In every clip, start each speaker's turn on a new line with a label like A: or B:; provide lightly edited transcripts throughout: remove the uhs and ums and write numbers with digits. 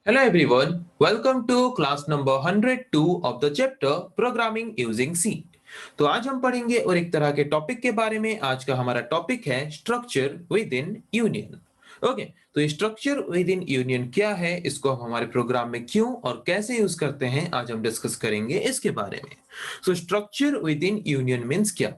A: Hello everyone, welcome to class number 102 of the chapter Programming Using C। तो आज हम पढ़ेंगे और एक तरह के टॉपिक के बारे में। आज का हमारा टॉपिक है structure with in union. Okay, तो ये स्ट्रक्चर विद इन यूनियन क्या है, इसको हम हमारे प्रोग्राम में क्यों और कैसे यूज करते हैं, आज हम डिस्कस करेंगे इसके बारे में। So structure with in union means क्या।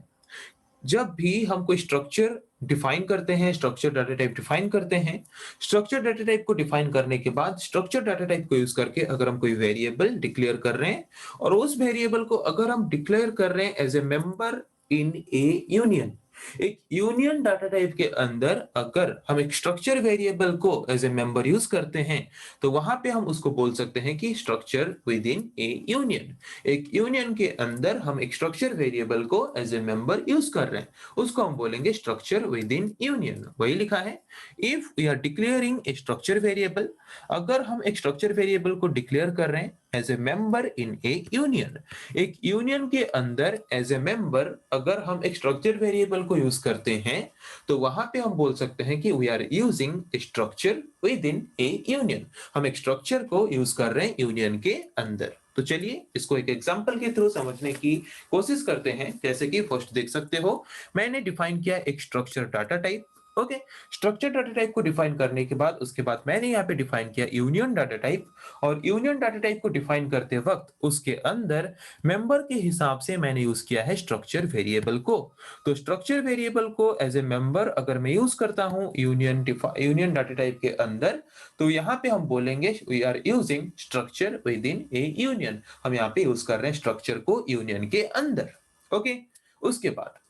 A: जब भी हम कोई स्ट्रक्चर डिफाइन करते हैं, स्ट्रक्चर डाटा टाइप डिफाइन करते हैं, स्ट्रक्चर डाटा टाइप को डिफाइन करने के बाद स्ट्रक्चर डाटा टाइप को यूज करके अगर हम कोई वेरिएबल डिक्लेयर कर रहे हैं और उस वेरिएबल को अगर हम डिक्लेयर कर रहे हैं as a member in a union, एक यूनियन डाटा टाइप के अंदर अगर हम एक स्ट्रक्चर वेरिएबल को एज ए मेंबर यूज करते हैं तो वहां पे हम उसको बोल सकते हैं कि structure with in a union. एक यूनियन के अंदर हम एक स्ट्रक्चर वेरिएबल को एज ए मेंबर यूज कर रहे हैं, उसको हम बोलेंगे स्ट्रक्चर विद इन यूनियन। वही लिखा है, if we are declaring a structure variable, अगर हम एक स्ट्रक्चर वेरिएबल को डिक्लेयर कर रहे हैं as a member in a union, एक यूनियन के अंदर एज ए मेंबर अगर हम एक स्ट्रक्चर वेरिएबल को यूज करते हैं तो वहां पे हम बोल सकते हैं कि we are using structure with in a union. हम एक स्ट्रक्चर को यूज कर रहे हैं यूनियन के अंदर। तो चलिए इसको एक एग्जांपल के थ्रू समझने की कोशिश करते हैं। जैसे कि फर्स्ट देख सकते हो, मैंने डिफाइन किया एक structure data type. Okay, structure data type को डिफाइन करने के बाद उसके बाद मैंने यहाँ पे डिफाइन किया यूनियन डाटा टाइप, और यूनियन डाटा टाइप को डिफाइन करते वक्त उसके अंदर मेंबर के हिसाब से मैंने यूज किया है स्ट्रक्चर वेरिएबल को। तो स्ट्रक्चर वेरिएबल को एज ए मेंबर अगर मैं यूज करता हूं यूनियन डाटा टाइप के अंदर, तो यहाँ पे हम बोलेंगे we are using structure with in a union. हम यहाँ पे यूज कर रहे हैं स्ट्रक्चर को यूनियन के अंदर। ओके, उसके बाद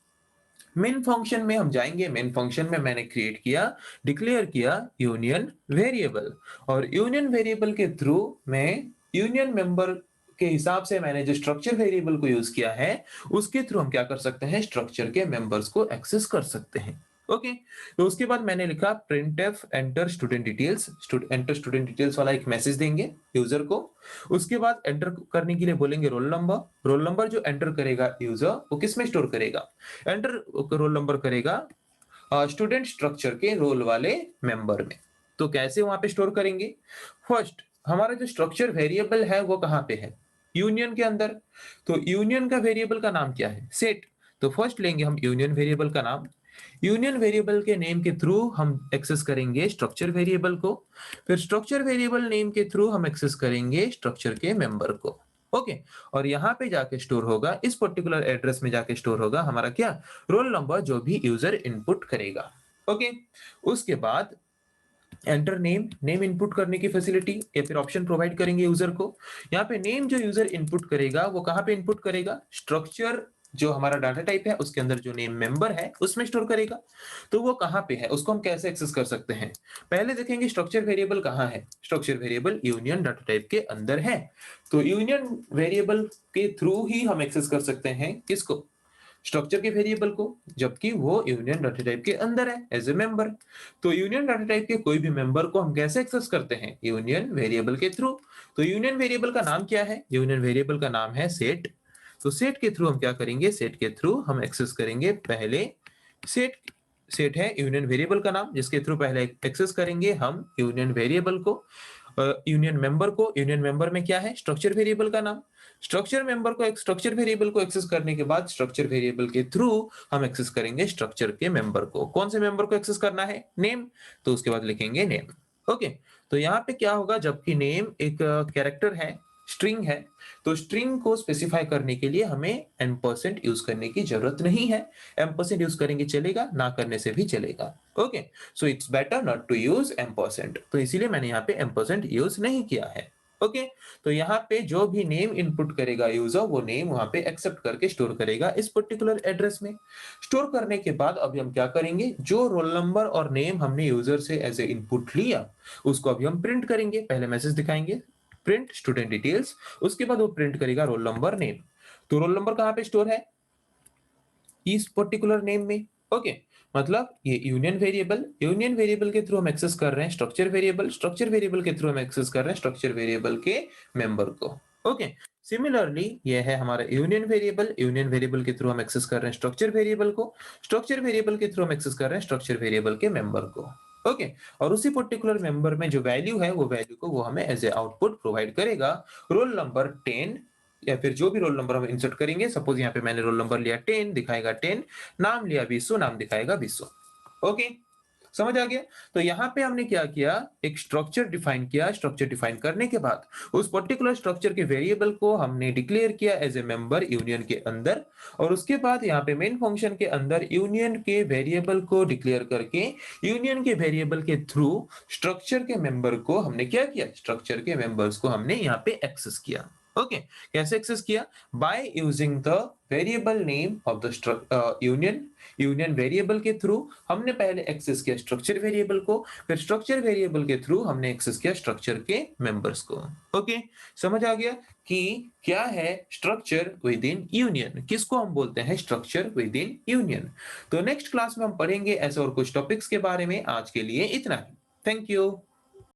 A: मेन फंक्शन में हम जाएंगे। मेन फंक्शन में मैंने क्रिएट किया, डिक्लेयर किया यूनियन वेरिएबल, और यूनियन वेरिएबल के थ्रू मैं यूनियन मेंबर के हिसाब से मैंने जो स्ट्रक्चर वेरिएबल को यूज किया है उसके थ्रू हम क्या कर सकते हैं, स्ट्रक्चर के मेंबर्स को एक्सेस कर सकते हैं। ओके, तो उसके बाद मैंने लिखा printf enter student details. Enter student details वाला एक मैसेज देंगे यूजर को। उसके बाद एंटर करने के लिए बोलेंगे रोल नंबर। रोल नंबर जो एंटर करेगा यूजर वो किस में स्टोर करेगा, एंटर रोल नंबर करेगा स्टूडेंट स्ट्रक्चर के रोल वाले मेंबर में। तो कैसे वहां पे स्टोर करेंगे, फर्स्ट हमारा जो स्ट्रक्चर वेरिएबल है वो कहाँ पे है, यूनियन के अंदर। तो यूनियन का वेरिएबल का नाम क्या है, सेट। तो फर्स्ट लेंगे हम यूनियन वेरिएबल का नाम। यूनियन वेरिएबल के नेम के थ्रू हम एक्सेस करेंगे स्ट्रक्चर वेरिएबल को। फिर स्ट्रक्चर वेरिएबल नेम के थ्रू हम एक्सेस करेंगे स्ट्रक्चर के मेंबर को। ओके, और यहाँ पे जाके स्टोर होगा, इस पर्टिकुलर एड्रेस में जाके स्टोर होगा हमारा क्या, रोल नंबर जो भी यूजर इनपुट करेगा। ओके, उसके बाद एंटर नेम। नेम इनपुट करने की फैसिलिटी या फिर ऑप्शन प्रोवाइड करेंगे यूजर को। यहाँ पे नेम जो यूजर इनपुट करेगा वो कहाँ पे इनपुट करेगा, स्ट्रक्चर जो हमारा डाटा टाइप है उसके अंदर जो नेम मेंबर है उसमें स्टोर करेगा। तो वो कहाँ पे है, उसको हम कैसे एक्सेस कर सकते हैं, पहले देखेंगे स्ट्रक्चर वेरिएबल कहाँ है। Structure variable union data type के अंदर है। तो यूनियन वेरिएबल के थ्रू ही हम एक्सेस कर सकते हैं किसको, स्ट्रक्चर के वेरिएबल को, जबकि वो यूनियन डाटा टाइप के अंदर है एज ए मेंबर। तो यूनियन डाटा टाइप के कोई भी मेंबर को हम कैसे एक्सेस करते हैं, यूनियन वेरिएबल के थ्रू। तो यूनियन वेरिएबल का नाम क्या है, यूनियन वेरिएबल का नाम है सेट। तो सेट के थ्रू हम क्या करेंगे, सेट के थ्रू हम एक्सेस करेंगे पहले सेट। सेट है यूनियन वेरिएबल का नाम जिसके थ्रू पहले एक्सेस करेंगे हम यूनियन वेरिएबल को, यूनियन मेंबर को। यूनियन मेंबर में क्या है, स्ट्रक्चर वेरिएबल का नाम। स्ट्रक्चर मेंबर को, स्ट्रक्चर वेरिएबल को एक्सेस करने के बाद स्ट्रक्चर वेरिएबल के थ्रू हम एक्सेस करेंगे स्ट्रक्चर के मेंबर को। कौन से मेंबर को एक्सेस करना है, नेम। तो उसके बाद लिखेंगे नेम। ओके, तो यहाँ पे क्या होगा, जबकि नेम एक कैरेक्टर है, स्ट्रिंग है, तो स्ट्रिंग को स्पेसिफाई करने के लिए हमें एम्परसेंड यूज करने की जरूरत नहीं है। एम्परसेंड यूज करेंगे चलेगा, ना करने से भी चलेगा। Okay, so it's better not to use ampersand, तो इसीलिए मैंने यहाँ पे एम्परसेंड यूज नहीं किया है। ओके, तो यहाँ पे जो भी नेम इनपुट करेगा यूजर वो नेम वहां पे एक्सेप्ट करके स्टोर करेगा इस पर्टिकुलर एड्रेस में। स्टोर करने के बाद अभी हम क्या करेंगे, जो रोल नंबर और नेम हमने यूजर से एज ए इनपुट लिया उसको अभी हम प्रिंट करेंगे। पहले मैसेज दिखाएंगे प्रिंट स्टूडेंट डिटेल्स, उसके बाद वो प्रिंट करेगा रोल नंबर नेम। तो रोल नंबर कहाँ पे स्टोर है, इस पर्टिकुलर नेम में। ओके, मतलब ये यूनियन वेरिएबल के थ्रू हम एक्सेस कर रहे हैं स्ट्रक्चर वेरिएबल, स्ट्रक्चर वेरिएबल के थ्रू हम एक्सेस कर रहे हैं स्ट्रक्चर वेरिएबल के मेंबर को। ओके, सिमिलरली ये है हमारा यूनियन वेरिएबल के थ्रू हम एक्सेस कर रहे हैं स्ट्रक्चर वेरिएबल को, स्ट्रक्चर वेरिएबल के थ्रू हम एक्सेस कर रहे हैं स्ट्रक्चर वेरिएबल के मेंबर को। ओके, और उसी पर्टिकुलर मेंबर में जो वैल्यू है वो वैल्यू को वो हमें एज ए आउटपुट प्रोवाइड करेगा। रोल नंबर 10 या फिर जो भी रोल नंबर हम इंसर्ट करेंगे, सपोज यहाँ पे मैंने रोल नंबर लिया 10, दिखाएगा 10, नाम लिया विश्व, नाम दिखाएगा विश्व। ओके, समझ आ गया? तो यहाँ पे हमने क्या किया, एक स्ट्रक्चर डिफाइन किया। स्ट्रक्चर डिफाइन करने के बाद उस पर्टिकुलर स्ट्रक्चर के वेरिएबल को हमने डिक्लेयर किया एज ए मेंबर यूनियन के अंदर, और उसके बाद यहाँ पे मेन फंक्शन के अंदर यूनियन के वेरिएबल को डिक्लेयर करके यूनियन के वेरिएबल के थ्रू स्ट्रक्चर के मेंबर को हमने क्या किया, स्ट्रक्चर के मेंबर्स को हमने यहाँ पे एक्सेस किया। ओके, कैसे एक्सेस किया? By using the variable name of the union variable के थ्रू हमने पहले एक्सेस किया स्ट्रक्चर वेरिएबल को, फिर स्ट्रक्चर वेरिएबल के थ्रू हमने एक्सेस किया स्ट्रक्चर के मेंबर्स को। ओके, समझ आ गया कि क्या है स्ट्रक्चर विद इन यूनियन, किसको हम बोलते हैं स्ट्रक्चर विद इन यूनियन। तो नेक्स्ट क्लास में हम पढ़ेंगे ऐसे और कुछ टॉपिक्स के बारे में। आज के लिए इतना ही। Thank you.